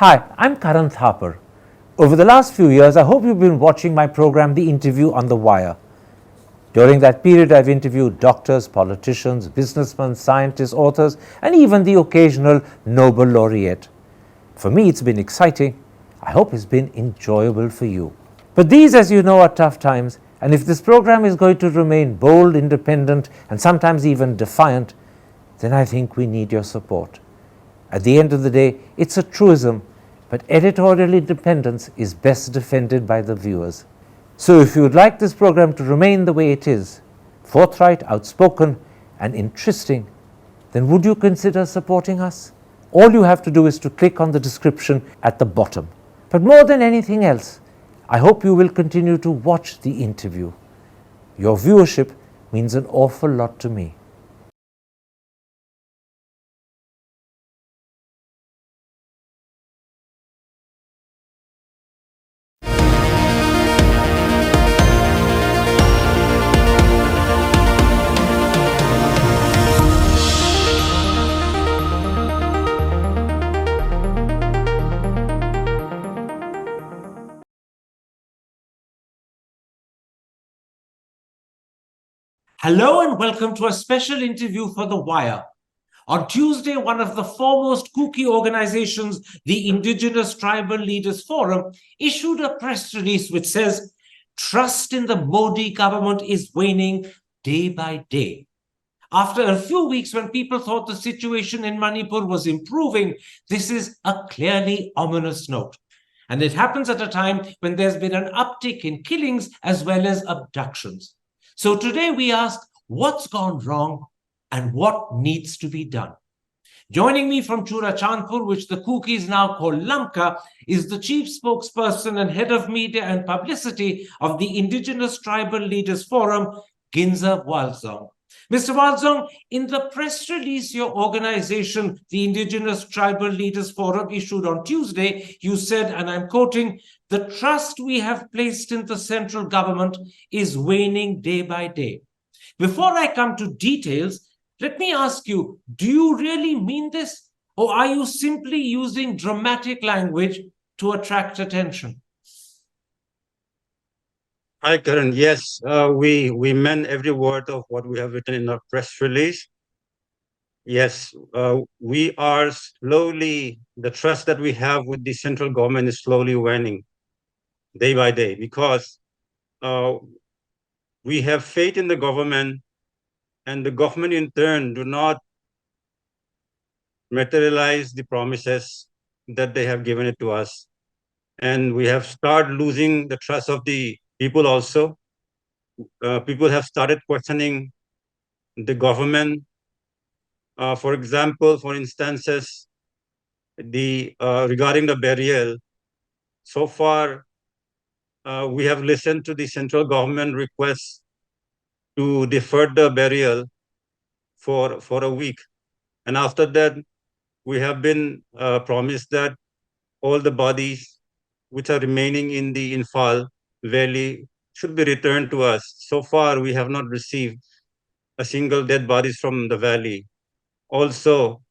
Hi, I'm Karan Thapar. Over the last few years, I hope you've been watching my program, The Interview on the Wire. During that period, I've interviewed doctors, politicians, businessmen, scientists, authors, and even the occasional Nobel laureate. For me, it's been exciting. I hope it's been enjoyable for you. But these, as you know, are tough times, and if this program is going to remain bold, independent, and sometimes even defiant, then I think we need your support. At the end of the day, it's a truism, but editorial independence is best defended by the viewers. So if you would like this program to remain the way it is, forthright, outspoken, and interesting, then would you consider supporting us? All you have to do is to click on the description at the bottom. But more than anything else, I hope you will continue to watch the interview. Your viewership means an awful lot to me. Hello and welcome to a special interview for The Wire. On Tuesday, one of the foremost Kuki organizations, the Indigenous Tribal Leaders Forum, issued a press release which says, "Trust in the Modi government is waning day by day." After a few weeks when people thought the situation in Manipur was improving, this is a clearly ominous note. And it happens at a time when there's been an uptick in killings as well as abductions. So today we ask, what's gone wrong and what needs to be done? Joining me from Churachandpur, which the Kukis now call Lamka, is the chief spokesperson and head of media and publicity of the Indigenous Tribal Leaders Forum, Ginza Walzong. Mr. Walzong, in the press release your organization, the Indigenous Tribal Leaders Forum, issued on Tuesday, you said, and I'm quoting, "The trust we have placed in the central government is waning day by day." Before I come to details, let me ask you, do you really mean this? Or are you simply using dramatic language to attract attention? Hi, Karan. Yes, we meant every word of what we have written in our press release. Yes, we are slowly, the trust that we have with the central government is slowly waning day by day because we have faith in the government, and the government in turn do not materialize the promises that they have given it to us. And we have started losing the trust of the people also. People have started questioning the government. For example, for instances, regarding the burial, so far we have listened to the central government requests to defer the burial for a week, and after that, we have been promised that all the bodies which are remaining in the Imphal valley should be returned to us. So far, we have not received a single dead bodies from the valley. Also,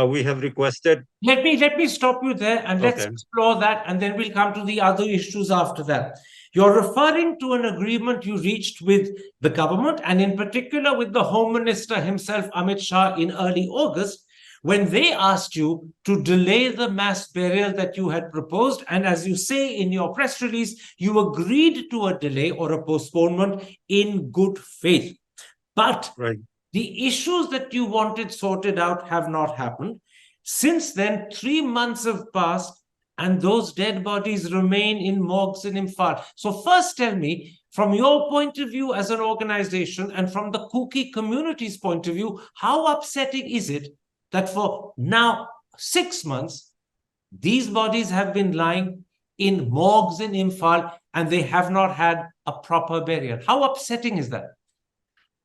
we have requested. Let me stop you there and let's explore that, and then we'll come to the other issues after that. You're referring to an agreement you reached with the government, and in particular with the Home Minister himself, Amit Shah, in early August, when they asked you to delay the mass burial that you had proposed. And as you say in your press release, you agreed to a delay or a postponement in good faith. But the issues that you wanted sorted out have not happened. Since then, 3 months have passed, and those dead bodies remain in morgues in Imphal. So first tell me, from your point of view as an organization and from the Kuki community's point of view, how upsetting is it that for now 6 months, these bodies have been lying in morgues in Imphal and they have not had a proper burial? How upsetting is that?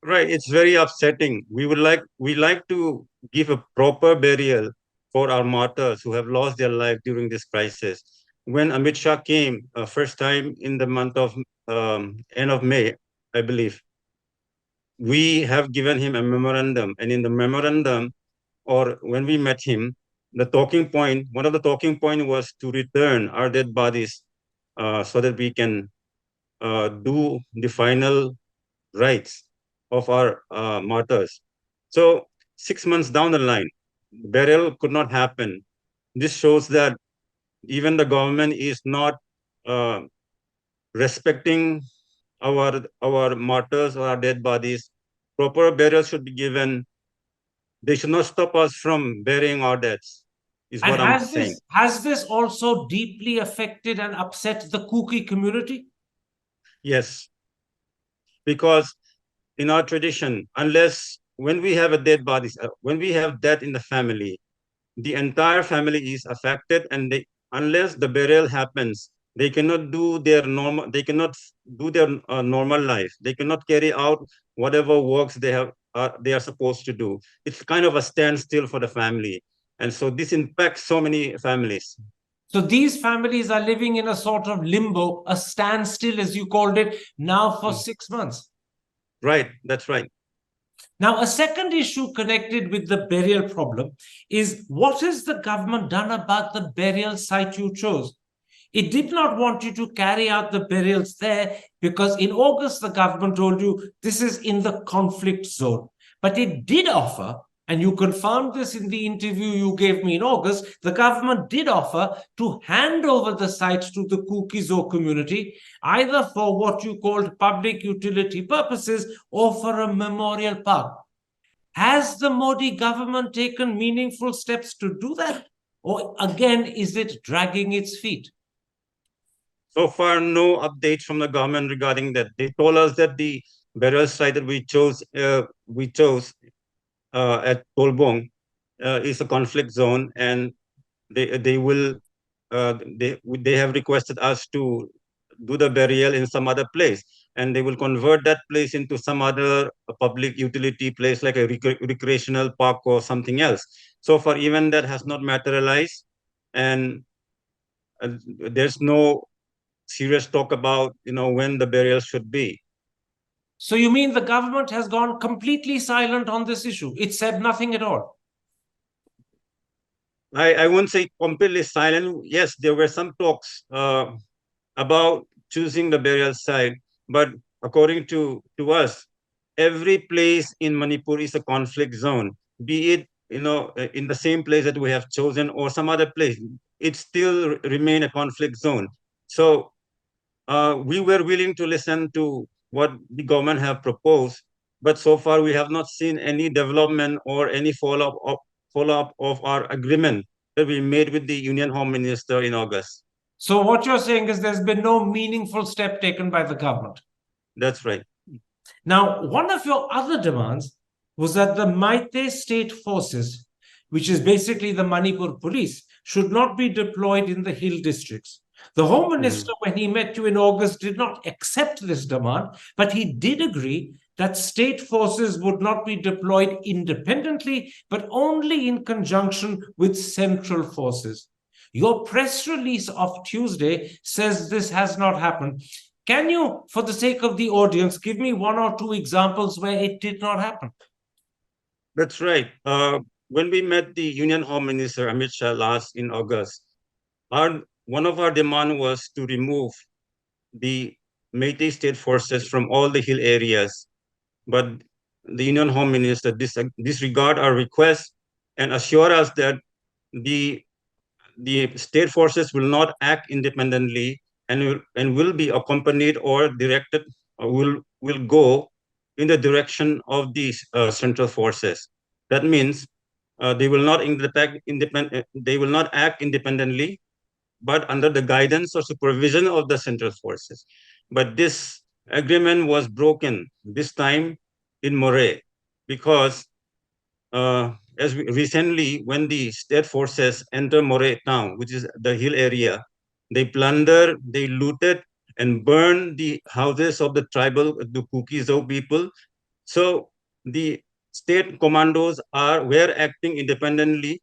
Right, it's very upsetting. We like to give a proper burial for our martyrs who have lost their life during this crisis. When Amit Shah came first time in the month of end of May, I believe, we have given him a memorandum, and in the memorandum, or when we met him, one of the talking point was to return our dead bodies so that we can do the final rites of our martyrs. So 6 months down the line, burial could not happen. This shows that even the government is not uh, respecting our martyrs or our dead bodies. Proper burial should be given. They should not stop us from burying our deads, is And what I'm saying. has this also deeply affected and upset the Kuki community? Yes, because in our tradition, unless when we have a dead body, when we have death in the family, the entire family is affected, and unless the burial happens, they cannot do their normal life. They cannot carry out whatever works they are supposed to do. It's kind of a standstill for the family, and so this impacts so many families. So these families are living in a sort of limbo, a standstill, as you called it, now for 6 months. Right, that's right. Now, a second issue connected with the burial problem is what has the government done about the burial site you chose? It did not want you to carry out the burials there because in August, the government told you this is in the conflict zone. But it did offer, and you confirmed this in the interview you gave me in August, the government did offer to hand over the site to the Kuki community, either for what you called public utility purposes or for a memorial park. Has the Modi government taken meaningful steps to do that? Or again, is it dragging its feet? So far, no updates from the government regarding that. They told us that the burial site that we chose at Tolbong is a conflict zone, and they have requested us to do the burial in some other place, and they will convert that place into some other public utility place like a recreational park or something else. So far, even that has not materialized, and there's no serious talk about when the burial should be. So you mean the government has gone completely silent on this issue? It said nothing at all. I won't say completely silent. Yes, there were some talks about choosing the burial site, but according to us, every place in Manipur is a conflict zone. Be it in the same place that we have chosen or some other place, it still remain a conflict zone. So we were willing to listen to what the government have proposed, but so far we have not seen any development or any follow-up of our agreement that we made with the Union Home Minister in August. So what you're saying is there's been no meaningful step taken by the government. That's right. Now, one of your other demands was that the Meitei state forces, which is basically the Manipur police, should not be deployed in the hill districts. The Home Minister, when he met you in August, did not accept this demand, but he did agree that state forces would not be deployed independently, but only in conjunction with central forces. Your press release of Tuesday says this has not happened. Can you, for the sake of the audience, give me one or two examples where it did not happen? That's right. When we met the Union Home Minister Amit Shah last in August, one of our demand was to remove the Métis state forces from all the hill areas, but the Union Home Minister disregard our request and assure us that the state forces will not act independently and will be accompanied or directed, will go in the direction of these central forces. That means they will not act independently, but under the guidance or supervision of the central forces. But this agreement was broken this time in Moray because recently, when the state forces enter Moray town, which is the hill area, they plundered, they looted, and burned the houses of the Kuki people. So the state commandos were acting independently,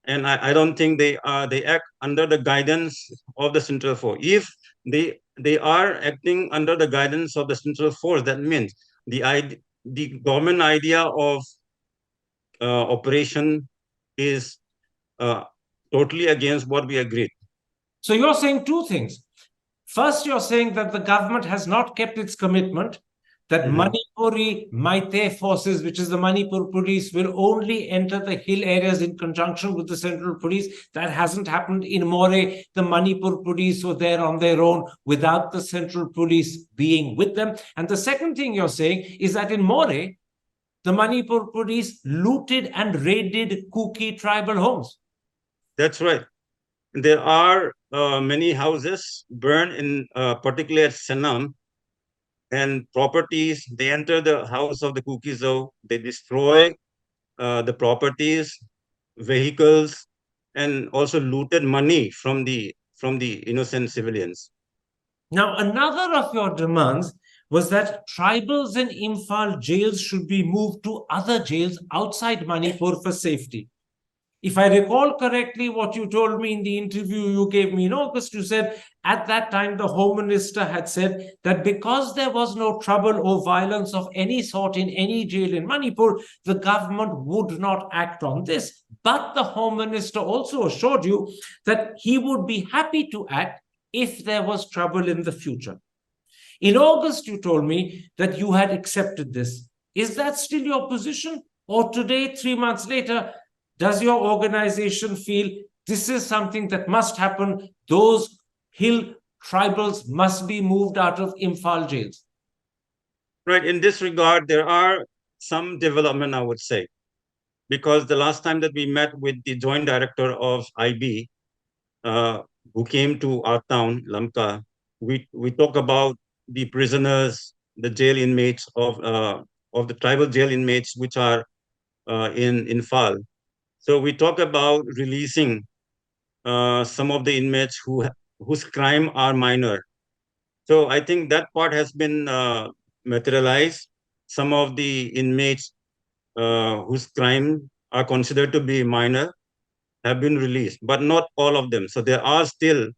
and I don't think they act under the guidance of the central force. If they are acting under the guidance of the central force, that means the government idea of operation is totally against what we agreed. So you're saying two things. First, you're saying that the government has not kept its commitment, that Manipuri Meitei forces, which is the Manipur police, will only enter the hill areas in conjunction with the central police. That hasn't happened in More. The Manipur police were there on their own without the central police being with them. And the second thing you're saying is that in More, the Manipur police looted and raided Kuki tribal homes. That's right. There are many houses burned in particularly at Sanam, and properties. They enter the house of the Kukizo. They destroy the properties, vehicles, and also looted money from the innocent civilians. Now, another of your demands was that tribals in Imphal jails should be moved to other jails outside Manipur for safety. If I recall correctly, what you told me in the interview you gave me in August, you said at that time the Home Minister had said that because there was no trouble or violence of any sort in any jail in Manipur, the government would not act on this. But the Home Minister also assured you that he would be happy to act if there was trouble in the future. In August, you told me that you had accepted this. Is that still your position? Or today, 3 months later, does your organization feel this is something that must happen? Those hill tribals must be moved out of Imphal jails. Right. In this regard, there are some development, I would say, because the last time that we met with the joint director of IB, who came to our town, Lamka, we talk about the prisoners, the jail inmates of the tribal jail inmates, which are in Imphal. So we talk about releasing some of the inmates whose crime are minor. So I think that part has been materialized. Some of the inmates whose crime are considered to be minor have been released, but not all of them. So there are still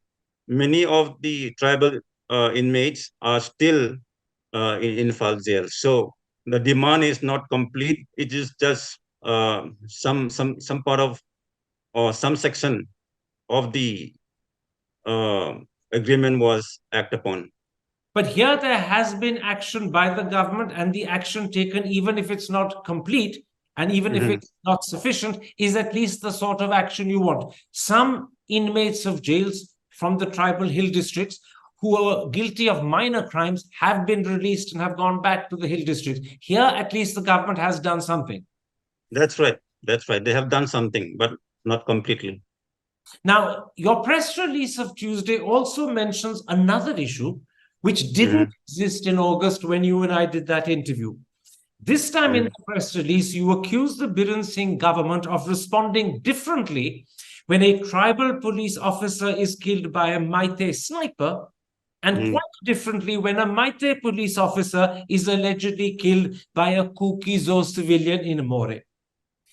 many of the tribal inmates are still in Imphal jail. So the demand is not complete. It is just some part of or some section of the uh, agreement was acted upon. But here there has been action by the government, and the action taken, even if it's not complete and even if it's not sufficient, is at least the sort of action you want. Some inmates of jails from the tribal hill districts who are guilty of minor crimes have been released and have gone back to the hill districts. Here, at least the government has done something. That's right. That's right. They have done something, but not completely. Now, your press release of Tuesday also mentions another issue which didn't exist in August when you and I did that interview. This time in the press release, you accused the Biren Singh government of responding differently when a tribal police officer is killed by a Meitei sniper, and quite differently when a Meitei police officer is allegedly killed by a Kuki Zo civilian in More.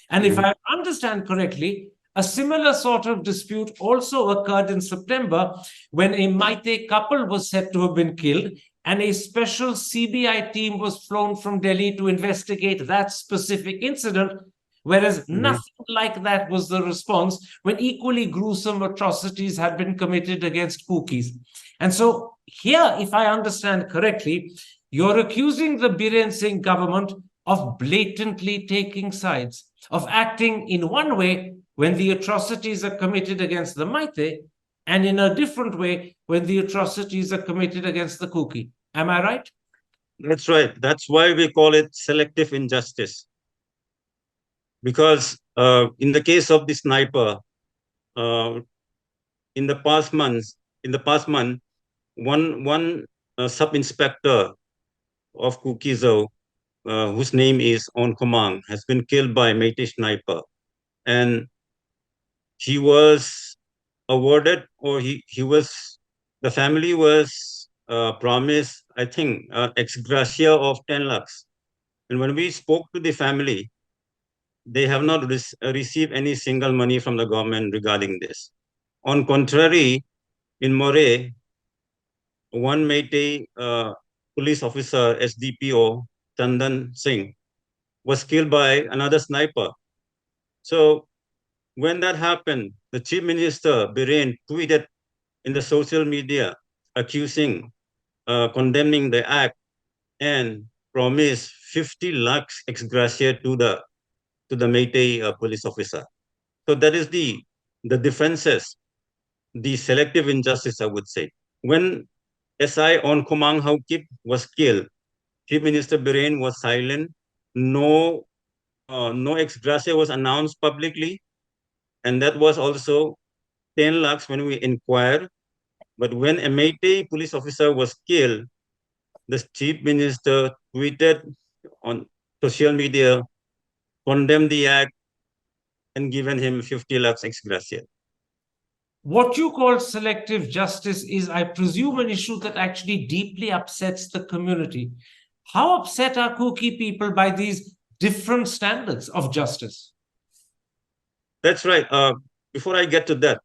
And if I understand correctly, a similar sort of dispute also occurred in September when a Meitei couple was said to have been killed, and a special CBI team was flown from Delhi to investigate that specific incident, whereas nothing like that was the response when equally gruesome atrocities had been committed against Kukis. And so here, if I understand correctly, you're accusing the Biren Singh government of blatantly taking sides, of acting in one way when the atrocities are committed against the Meitei, and in a different way when the atrocities are committed against the Kuki. Am I right? That's right. That's why we call it selective injustice. Because in the case of the sniper, in the past month, one sub-inspector of Kukizo, whose name is On Kumang, has been killed by a Meitei sniper. And he was awarded, or the family was promised, I think, ex gratia of 10 lakhs. And when we spoke to the family, they have not received any single money from the government regarding this. On contrary, in More, one Meitei police officer, SDPO, Chandan Singh, was killed by another sniper. So when that happened, the Chief Minister, Biren, tweeted in the social media accusing, condemning the act and promised 50 lakhs ex gratia to the Meitei police officer. So that is the differences, the selective injustice, I would say. When SI on Kumang Haukip was killed, Chief Minister Biren was silent. No ex gratia was announced publicly, and that was also 10 lakhs when we inquired. But when a Meitei police officer was killed, the chief minister tweeted on social media, condemned the act, and given him 50 lakhs ex gratia. What you call selective justice is, I presume, an issue that actually deeply upsets the community. How upset are Kuki people by these different standards of justice? That's right. Before I get to that,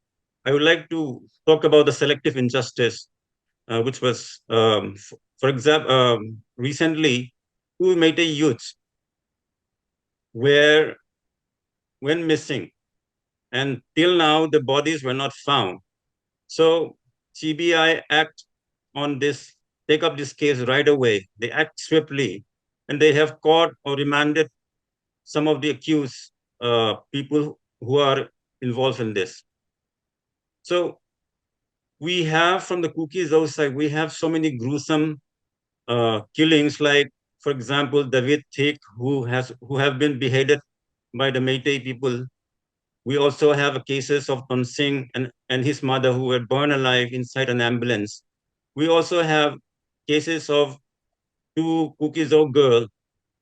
I would like to talk about the selective injustice, which was, for example, recently, two Meitei youths went missing, and till now the bodies were not found. So CBI act on this, take up this case right away. They act swiftly, and they have caught or remanded some of the accused people who are involved in this. So we have from the Kukis outside, we have so many gruesome killings, like, for example, David Thik, who have been beheaded by the Meitei people. We also have cases of Ton Singh and his mother who were burned alive inside an ambulance. We also have cases of two Kukizao girls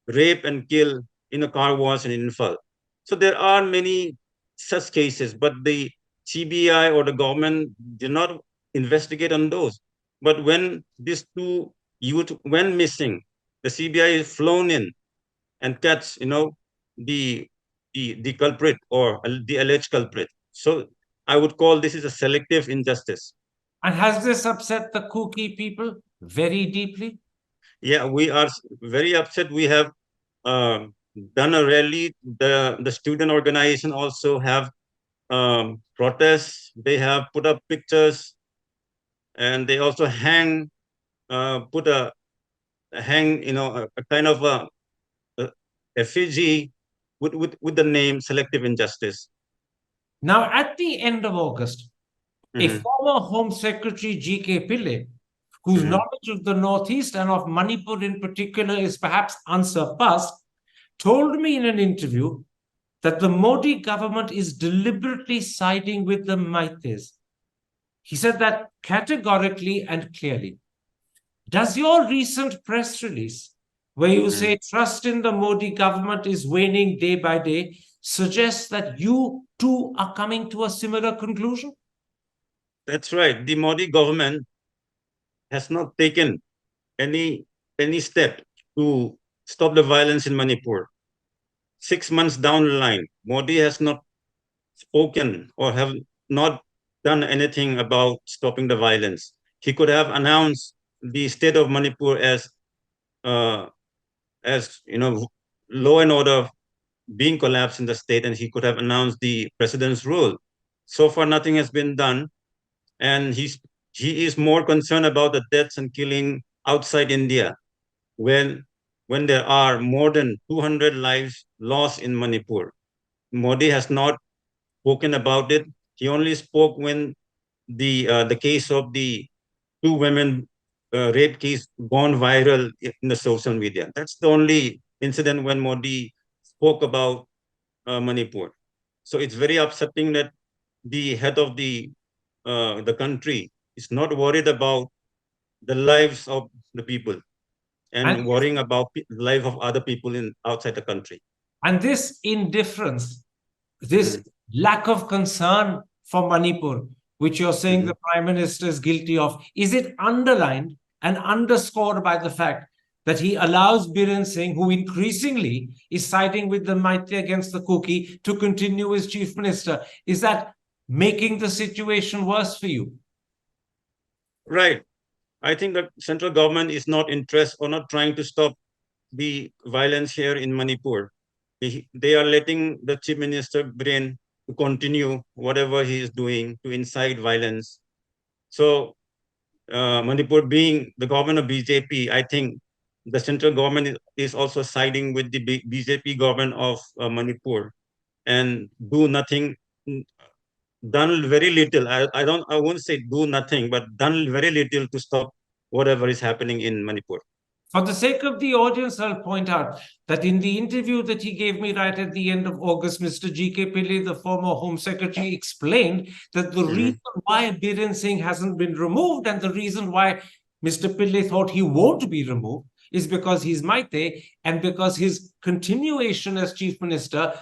raped and killed in a car wash in Imphal. So there are many such cases, but the CBI or the government did not investigate on those. But when these two youth went missing, the CBI is flown in and catch, the culprit or the alleged culprit. So I would call this is a selective injustice. And has this upset the Kuki people very deeply? Yeah, we are very upset. We have done a rally. The student organization also have protests. They have put up pictures, and they also put a hang, a kind of a effigy with the name Selective Injustice. Now, at the end of August, a Mhm. former Home Secretary G.K. Pillai, whose Mhm. knowledge of the Northeast and of Manipur in particular is perhaps unsurpassed, told me in an interview that the Modi government is deliberately siding with the Meiteis. He said that categorically and clearly. Does your recent press release, where you say trust in the Modi government is waning day by day, suggest that you too are coming to a similar conclusion? That's right. The Modi government has not taken any step to stop the violence in Manipur. 6 months down the line, Modi has not spoken or have not done anything about stopping the violence. He could have announced the state of Manipur uh, as law and order being collapsed in the state, and he could have announced the president's rule. So far, nothing has been done, and he is more concerned about the deaths and killing outside India, when there are more than 200 lives lost in Manipur. Modi has not spoken about it. He only spoke when the case of the two women rape case gone viral in the social media. That's the only incident when Modi spoke about Manipur. So it's very upsetting that the head of the country is not worried about the lives of the people And, and worrying about the life of other people in outside the country. and this indifference, this Mhm. lack of concern for Manipur, which you're saying Mhm. the Prime Minister is guilty of, is it underlined and underscored by the fact that he allows Biren Singh, who increasingly is siding with the Meitei against the Kuki, to continue as chief minister? Is that making the situation worse for you? Right. I think that central government is not interested or not trying to stop the violence here in Manipur. They are letting the chief minister Biren to continue whatever he is doing to incite violence. So Manipur being the government of BJP, I think the central government is also siding with the BJP government of Manipur and do nothing, done very little. I won't say do nothing, but done very little to stop whatever is happening in Manipur. For the sake of the audience, I'll point out that in the interview that he gave me right at the end of August, Mr. G.K. Pillai, the former Home Secretary, explained that the reason why Biren Singh hasn't been removed and the reason why Mr. Pillai thought he won't be removed is because he's Maite and because his continuation as Chief Minister,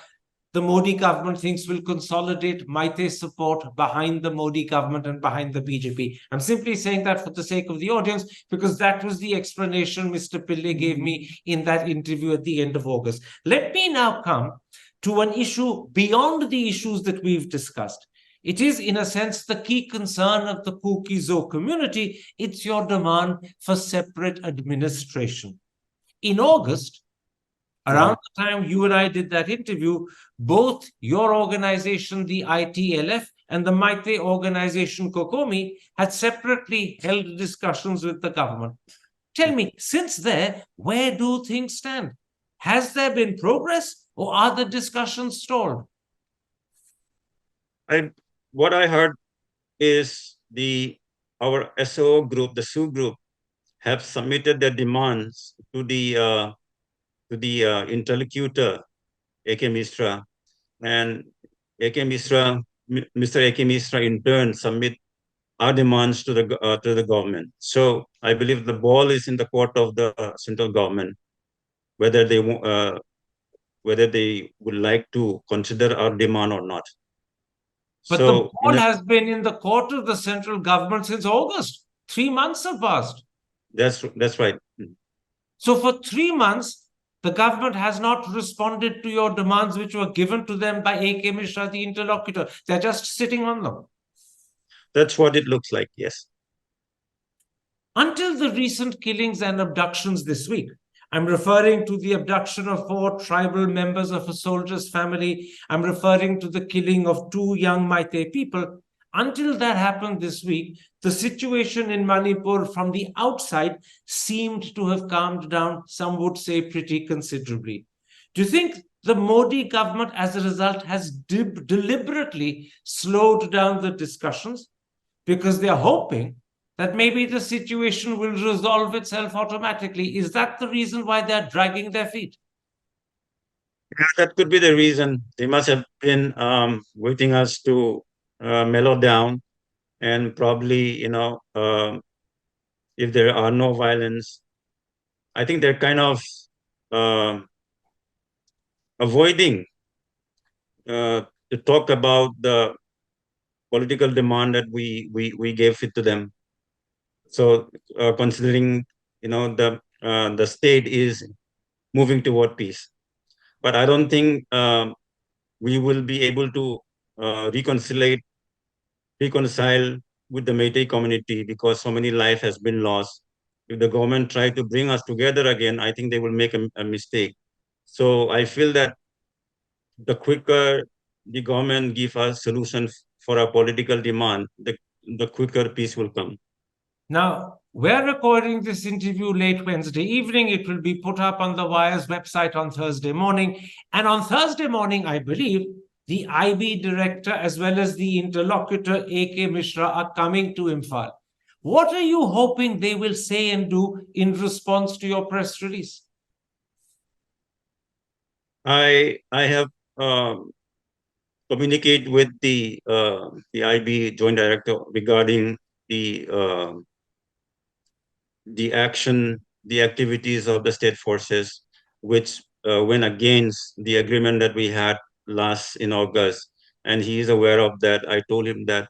the Modi government thinks will consolidate Maite support behind the Modi government and behind the BJP. I'm simply saying that for the sake of the audience, because that was the explanation Mr. Pillai gave me in that interview at the end of August. Let me now come to an issue beyond the issues that we've discussed. It is, in a sense, the key concern of the Kuki Zo community. It's your demand for separate administration. In August, around the time you and I did that interview, both your organization, the ITLF, and the Maite organization, Kokomi, had separately held discussions with the government. Tell me, since there, where do things stand? Has there been progress or are the discussions stalled? What I heard is our SO group, the SU group, have submitted their demands to the interlocutor, A.K. Misra, and A.K. Misra, Mr. A.K. Misra in turn submit our demands to the government. So I believe the ball is in the court of the central government, whether they would like to consider our demand or not. But the ball has been in the court of the central government since August. 3 months have passed. That's right. So for 3 months, the government has not responded to your demands, which were given to them by A.K. Mishra, the interlocutor. They're just sitting on them. That's what it looks like, yes. Until the recent killings and abductions this week, I'm referring to the abduction of 4 tribal members of a soldier's family. I'm referring to the killing of 2 young Maite people. Until that happened this week, the situation in Manipur from the outside seemed to have calmed down, some would say pretty considerably. Do you think the Modi government, as a result, has deliberately slowed down the discussions because they're hoping that maybe the situation will resolve itself automatically? Is that the reason why they're dragging their feet? Yeah, that could be the reason. They must have been waiting us to mellow down and probably, if there are no violence, I think they're kind of avoiding to talk about the political demand that we gave it to them. So considering the state is moving toward peace, but I don't think we will be able to reconcile with the Meitei community because so many life has been lost. If the government try to bring us together again, I think they will make a mistake. So I feel that the quicker the government give us solutions for our political demand, the quicker peace will come. Now, we're recording this interview late Wednesday evening. It will be put up on the Wire's website on Thursday morning. And on Thursday morning, I believe, the IB director as well as the interlocutor, A.K. Mishra, are coming to Imphal. What are you hoping they will say and do in response to your press release? I have communicate with the IB joint director regarding the action, the activities of the state forces, which went against the agreement that we had last in August. And he is aware of that. I told him that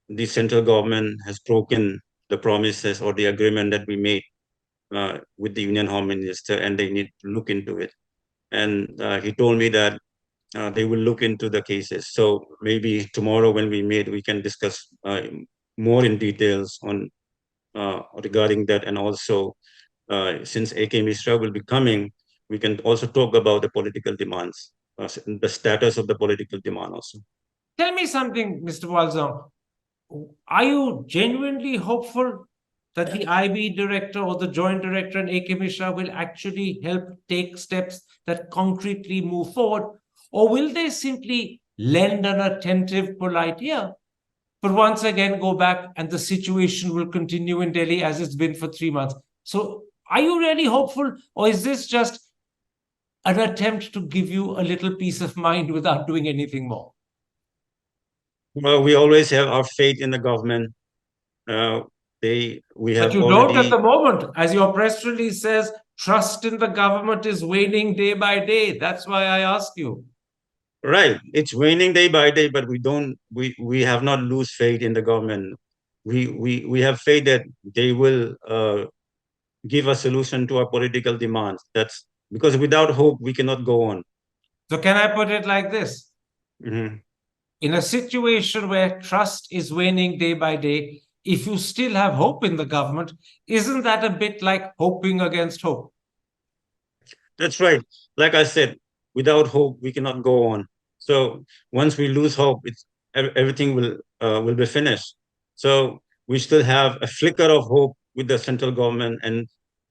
the central government has broken the promises or the agreement that we made with the Union Home Minister, and they need to look into it. And he told me that they will look into the cases. So maybe tomorrow when we meet, we can discuss more in details on regarding that. And also, since A.K. Mishra will be coming, we can also talk about the political demands, the status of the political demand also. Tell me something, Mr. Walzong. Are you genuinely hopeful that the IB director or the joint director and AK Mishra will actually help take steps that concretely move forward? Or will they simply lend an attentive, polite ear, but once again go back and the situation will continue in Delhi as it's been for 3 months? So are you really hopeful, or is this just an attempt to give you a little peace of mind without doing anything more? Well, we always have our faith in the government. We have But you don't at already, the moment. As your press release says, trust in the government is waning day by day. That's why I ask you. right. It's waning day by day, but we have not lose faith in the government. We have faith that they will give a solution to our political demands. That's because without hope, we cannot go on. So can I put it like this? Mhm. In a situation where trust is waning day by day, if you still have hope in the government, isn't that a bit like hoping against hope? That's right. Like I said, without hope, we cannot go on. So once we lose hope, everything will be finished. So we still have a flicker of hope with the central government,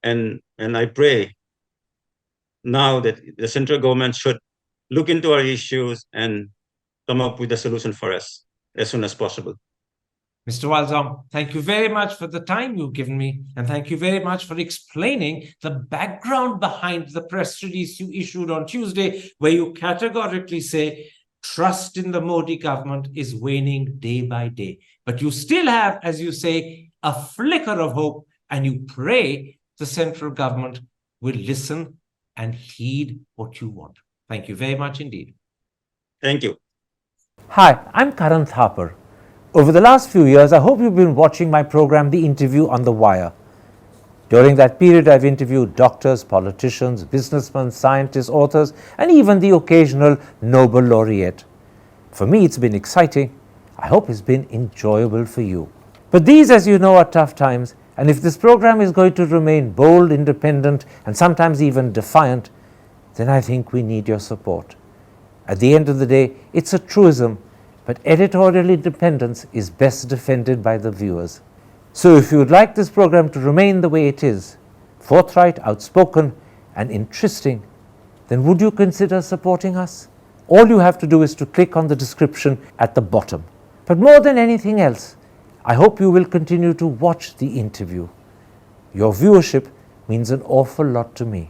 and I pray now that the central government should look into our issues and come up with a solution for us as soon as possible. Mr. Walzong, thank you very much for the time you've given me, and thank you very much for explaining the background behind the press release you issued on Tuesday, where you categorically say trust in the Modi government is waning day by day. But you still have, as you say, a flicker of hope, and you pray the central government will listen and heed what you want. Thank you very much indeed. Thank you. Hi, I'm Karan Thapar. Over the last few years, I hope you've been watching my program, The Interview on the Wire. During that period, I've interviewed doctors, politicians, businessmen, scientists, authors, and even the occasional Nobel laureate. For me, it's been exciting. I hope it's been enjoyable for you. But these, as you know, are tough times, and if this program is going to remain bold, independent, and sometimes even defiant, then I think we need your support. At the end of the day, it's a truism, but editorial independence is best defended by the viewers. So if you would like this program to remain the way it is, forthright, outspoken, and interesting, then would you consider supporting us? All you have to do is to click on the description at the bottom. But more than anything else, I hope you will continue to watch The Interview. Your viewership means an awful lot to me.